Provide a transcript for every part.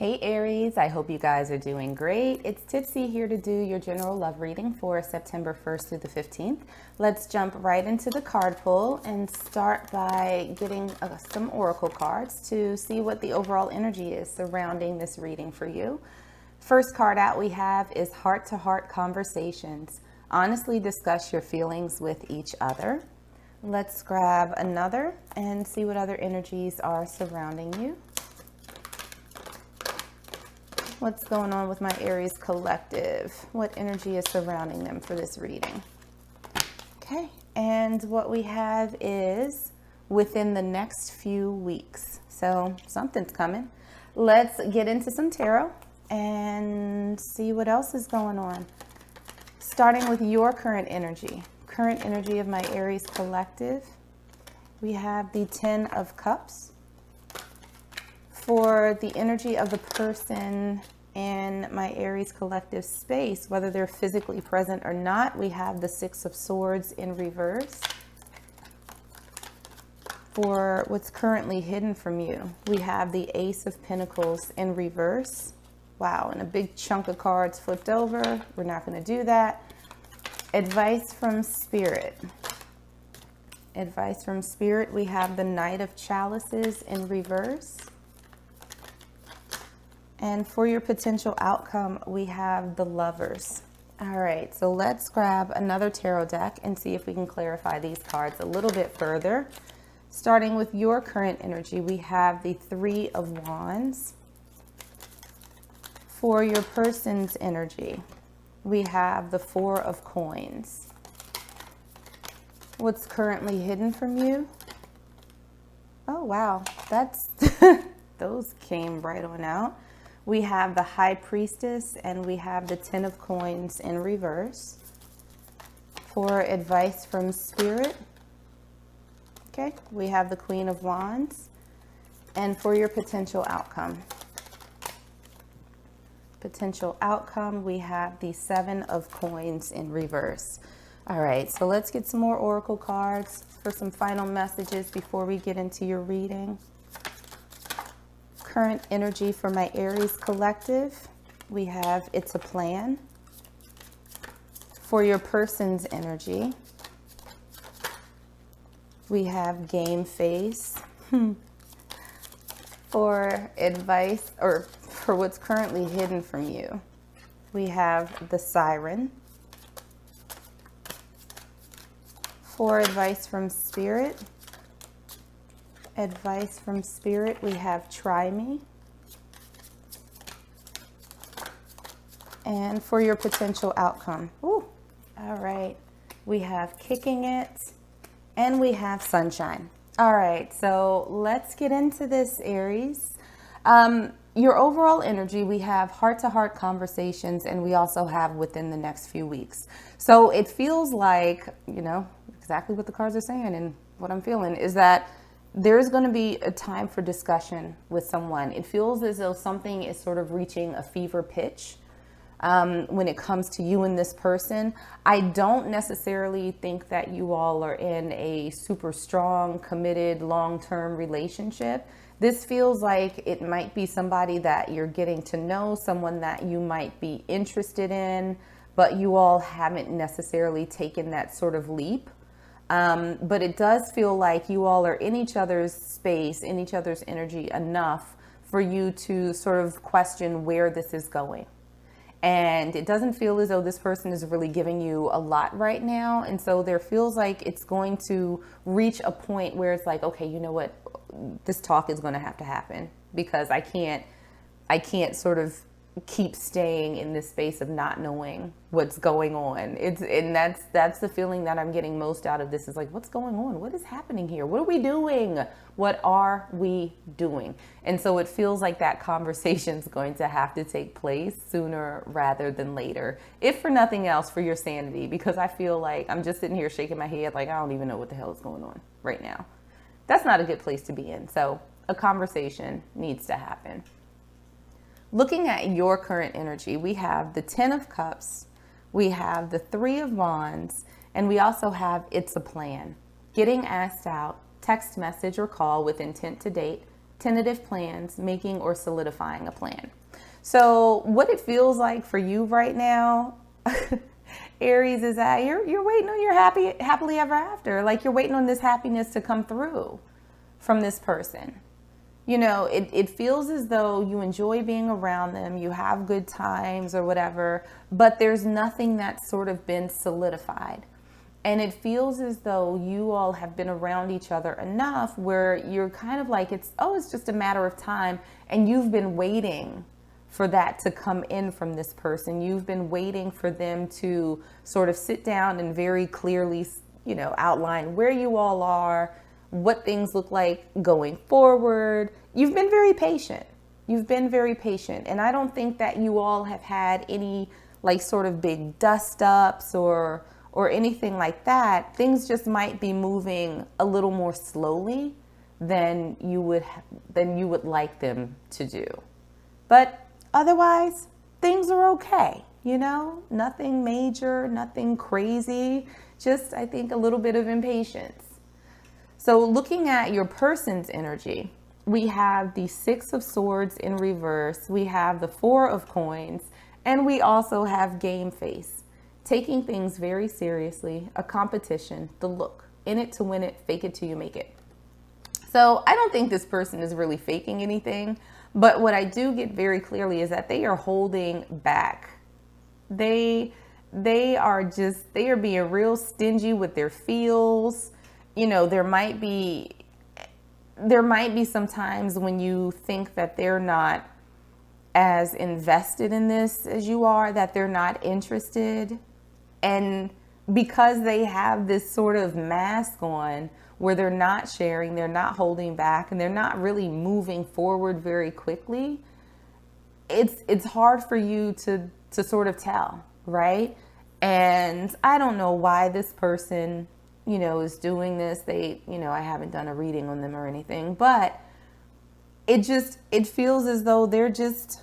Hey Aries, I hope you guys are doing great. It's Tipsy here to do your general love reading for September 1st through the 15th. Let's jump right into the card pull and start by getting some oracle cards to see what the overall energy is surrounding this reading for you. First card out we have is heart-to-heart conversations. Honestly discuss your feelings with each other. Let's grab another and see what other energies are surrounding you. What's going on with my Aries collective? What energy is surrounding them for this reading? Okay, and what we have is within the next few weeks. So something's coming. Let's get into some tarot and see what else is going on. Starting with your current energy of my Aries collective. We have the 10 of Cups. For the energy of the person in my Aries collective space, whether they're physically present or not, we have the 6 of Swords in reverse. For what's currently hidden from you, we have the Ace of Pentacles in reverse. Wow, and a big chunk of cards flipped over. We're not going to do that. Advice from Spirit. Advice from Spirit, we have the Knight of Chalices in reverse. And for your potential outcome, we have the Lovers. All right, so let's grab another tarot deck and see if we can clarify these cards a little bit further. Starting with your current energy, we have the 3 of Wands. For your person's energy, we have the 4 of Coins. What's currently hidden from you? Oh, wow, that's those came right on out. We have the High Priestess and we have the 10 of Coins in reverse. For advice from Spirit, okay, we have the Queen of Wands. And for your potential outcome, we have the 7 of Coins in reverse. All right, so let's get some more oracle cards for some final messages before we get into your reading. Current energy for my Aries collective, we have It's a Plan. For your person's energy, we have Game Face. For advice, or for what's currently hidden from you, we have the Siren. For advice from Spirit, we have Try Me. And for your potential outcome, all right, we have Kicking It and we have Sunshine. All right, so let's get into this, Aries. Your overall energy, we have heart-to-heart conversations, and we also have within the next few weeks. So it feels like, exactly what the cards are saying, and what I'm feeling is that there's going to be a time for discussion with someone. It feels as though something is sort of reaching a fever pitch when it comes to you and this person. I don't necessarily think that you all are in a super strong, committed, long-term relationship. This feels like it might be somebody that you're getting to know, someone that you might be interested in, but you all haven't necessarily taken that sort of leap. But it does feel like you all are in each other's space, in each other's energy enough for you to sort of question where this is going. And it doesn't feel as though this person is really giving you a lot right now. And so there feels like it's going to reach a point where it's like, okay, you know what? This talk is going to have to happen, because I can't sort of keep staying in this space of not knowing what's going on. And that's the feeling that I'm getting most out of this, is like, what's going on? What is happening here? What are we doing? What are we doing? And so it feels like that conversation is going to have to take place sooner rather than later, if for nothing else, for your sanity, because I feel like I'm just sitting here shaking my head like I don't even know what the hell is going on right now. That's not a good place to be in. So a conversation needs to happen. Looking at your current energy, we have the 10 of Cups, we have the 3 of Wands, and we also have It's a Plan. Getting asked out, text message or call with intent to date, tentative plans, making or solidifying a plan. So what it feels like for you right now, Aries, is that you're waiting on your happily ever after. Like you're waiting on this happiness to come through from this person. You know, it feels as though you enjoy being around them, you have good times or whatever, but there's nothing that's sort of been solidified. And it feels as though you all have been around each other enough where you're kind of like, it's just a matter of time. And you've been waiting for that to come in from this person. You've been waiting for them to sort of sit down and very clearly, you know, outline where you all are, what things look like going forward. You've been very patient. You've been very patient. And I don't think that you all have had any like sort of big dust ups or anything like that. Things just might be moving a little more slowly than you would like them to do. But otherwise, things are okay, you know? Nothing major, nothing crazy, just I think a little bit of impatience. So looking at your person's energy, we have the 6 of Swords in reverse, we have the 4 of Coins, and we also have game face. Taking things very seriously, a competition, the look, in it to win it, fake it till you make it. So I don't think this person is really faking anything, but what I do get very clearly is that they are holding back. They are being real stingy with their feels. You know, there might be some times when you think that they're not as invested in this as you are, that they're not interested. And because they have this sort of mask on where they're not sharing, they're not holding back, and they're not really moving forward very quickly, it's hard for you to sort of tell, right? And I don't know why this person, you know, is doing this. I haven't done a reading on them or anything, but it feels as though they're just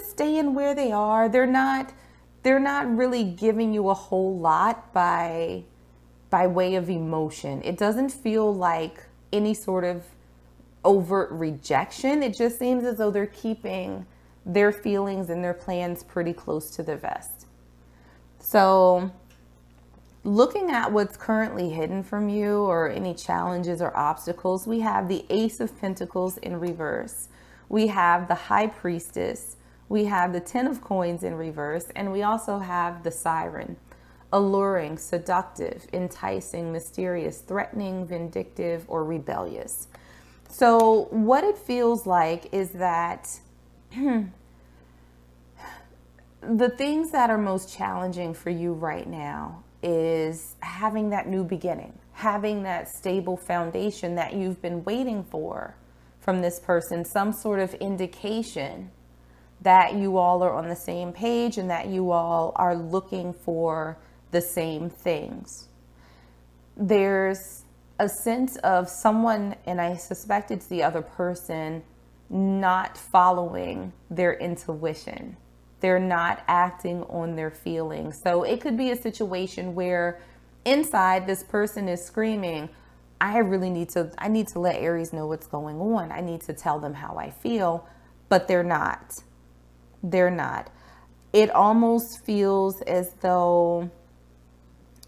staying where they are. They're not really giving you a whole lot by way of emotion. It doesn't feel like any sort of overt rejection. It just seems as though they're keeping their feelings and their plans pretty close to the vest. So looking at what's currently hidden from you or any challenges or obstacles, we have the Ace of Pentacles in reverse. We have the High Priestess. We have the 10 of Coins in reverse. And we also have the Siren. Alluring, seductive, enticing, mysterious, threatening, vindictive, or rebellious. So what it feels like is that the things that are most challenging for you right now is having that new beginning, having that stable foundation that you've been waiting for from this person, some sort of indication that you all are on the same page and that you all are looking for the same things. There's a sense of someone, and I suspect it's the other person, not following their intuition. They're not acting on their feelings. So it could be a situation where inside this person is screaming, I need to let Aries know what's going on. I need to tell them how I feel, but they're not. They're not. It almost feels as though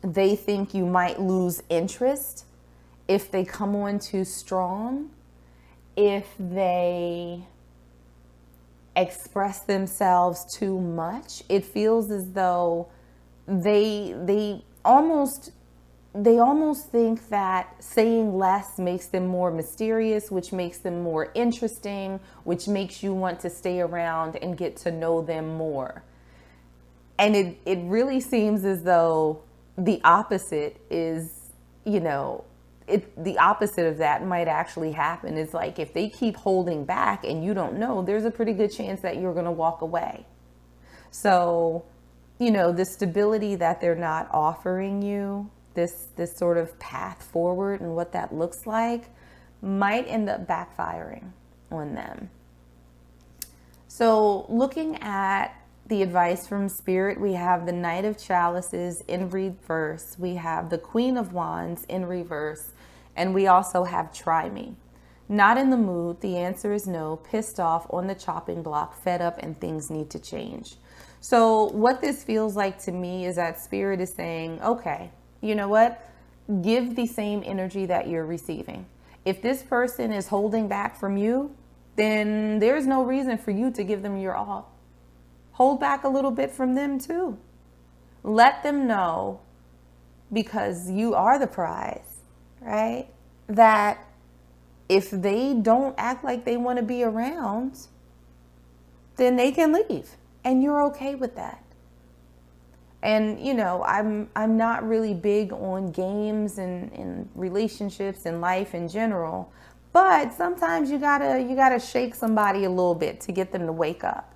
they think you might lose interest if they come on too strong, if they express themselves too much. It feels as though they almost think that saying less makes them more mysterious, which makes them more interesting, which makes you want to stay around and get to know them more. And it really seems as though the opposite is, the opposite of that might actually happen. Is like if they keep holding back and you don't know, there's a pretty good chance that you're going to walk away. So, the stability that they're not offering you, this sort of path forward and what that looks like, might end up backfiring on them. So looking at the advice from Spirit, we have the Knight of Chalices in reverse. We have the Queen of Wands in reverse. And we also have Try Me. Not in the mood. The answer is no. Pissed off, on the chopping block, fed up, and things need to change. So what this feels like to me is that Spirit is saying, okay, you know what? Give the same energy that you're receiving. If this person is holding back from you, then there's no reason for you to give them your all. Hold back a little bit from them too. Let them know, because you are the prize, right? That if they don't act like they want to be around, then they can leave, and you're okay with that. And you know, I'm not really big on games and relationships and life in general, but sometimes you gotta shake somebody a little bit to get them to wake up.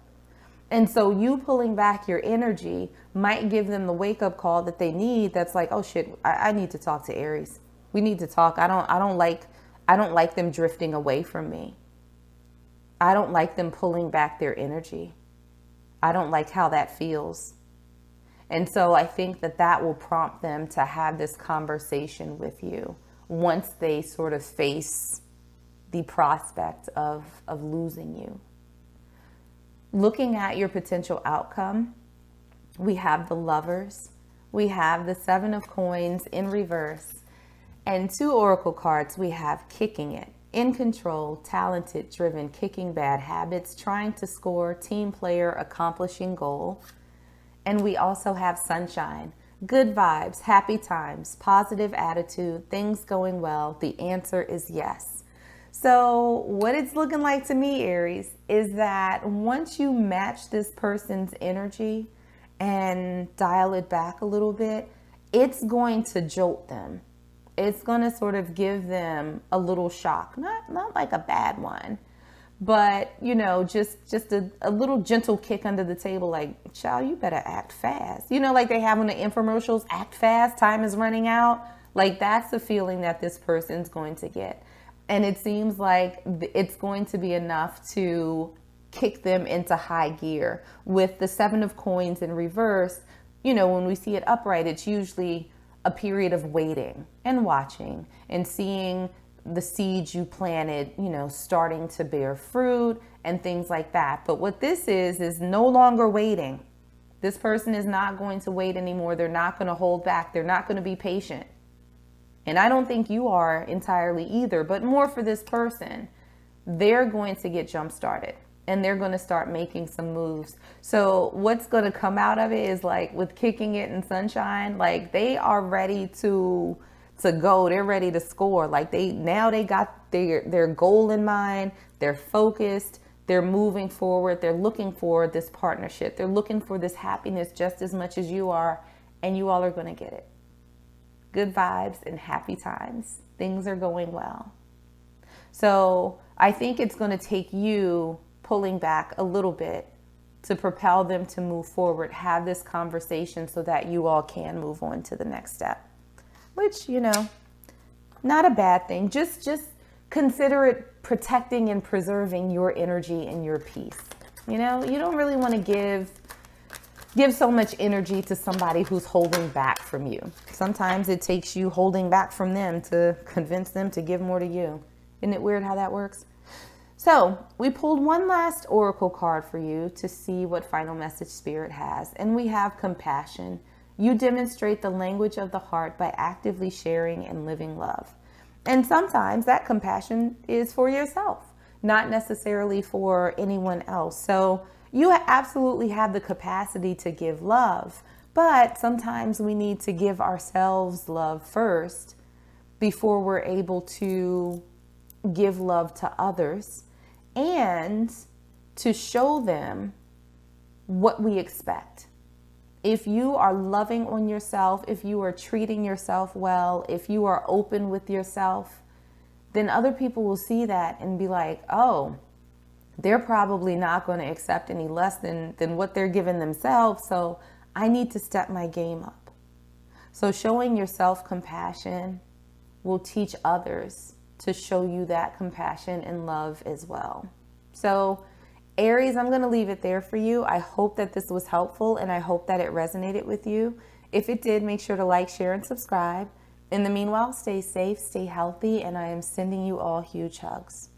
And so you pulling back your energy might give them the wake up call that they need. That's like, oh shit, I need to talk to Aries. We need to talk. I don't like them drifting away from me. I don't like them pulling back their energy. I don't like how that feels. And so I think that will prompt them to have this conversation with you once they sort of face the prospect of losing you. Looking at your potential outcome, we have the Lovers, we have the Seven of Coins in reverse, and 2 oracle cards. We have Kicking It, in control, talented, driven, kicking bad habits, trying to score, team player, accomplishing goal. And we also have Sunshine, good vibes, happy times, positive attitude, things going well. The answer is yes. So what it's looking like to me, Aries, is that once you match this person's energy and dial it back a little bit, it's going to jolt them. It's going to sort of give them a little shock, not like a bad one, but you know, just a little gentle kick under the table, like, child, you better act fast. You know, like they have on the infomercials, act fast, time is running out. Like that's the feeling that this person's going to get. And it seems like it's going to be enough to kick them into high gear. With the Seven of Coins in reverse, you know, when we see it upright, it's usually a period of waiting and watching and seeing the seeds you planted, you know, starting to bear fruit and things like that. But what this is no longer waiting. This person is not going to wait anymore. They're not going to hold back. They're not going to be patient. And I don't think you are entirely either, but more for this person. They're going to get jump started and they're going to start making some moves. So what's going to come out of it is like with Kicking It and Sunshine, like they are ready to go. They're ready to score. Like they got their goal in mind. They're focused. They're moving forward. They're looking for this partnership. They're looking for this happiness just as much as you are, and you all are going to get it. Good vibes and happy times. Things are going well. So I think it's going to take you pulling back a little bit to propel them to move forward, have this conversation so that you all can move on to the next step, which, you know, not a bad thing. Just consider it protecting and preserving your energy and your peace. You know, you don't really want to give so much energy to somebody who's holding back from you. Sometimes it takes you holding back from them to convince them to give more to you. Isn't it weird how that works? So we pulled one last oracle card for you to see what final message Spirit has. And we have Compassion. You demonstrate the language of the heart by actively sharing and living love. And sometimes that compassion is for yourself, not necessarily for anyone else. So you absolutely have the capacity to give love, but sometimes we need to give ourselves love first before we're able to give love to others and to show them what we expect. If you are loving on yourself, if you are treating yourself well, if you are open with yourself, then other people will see that and be like, oh, they're probably not going to accept any less than what they're giving themselves. So I need to step my game up. So showing yourself compassion will teach others to show you that compassion and love as well. So Aries, I'm going to leave it there for you. I hope that this was helpful and I hope that it resonated with you. If it did, make sure to like, share, and subscribe. In the meanwhile, stay safe, stay healthy, and I am sending you all huge hugs.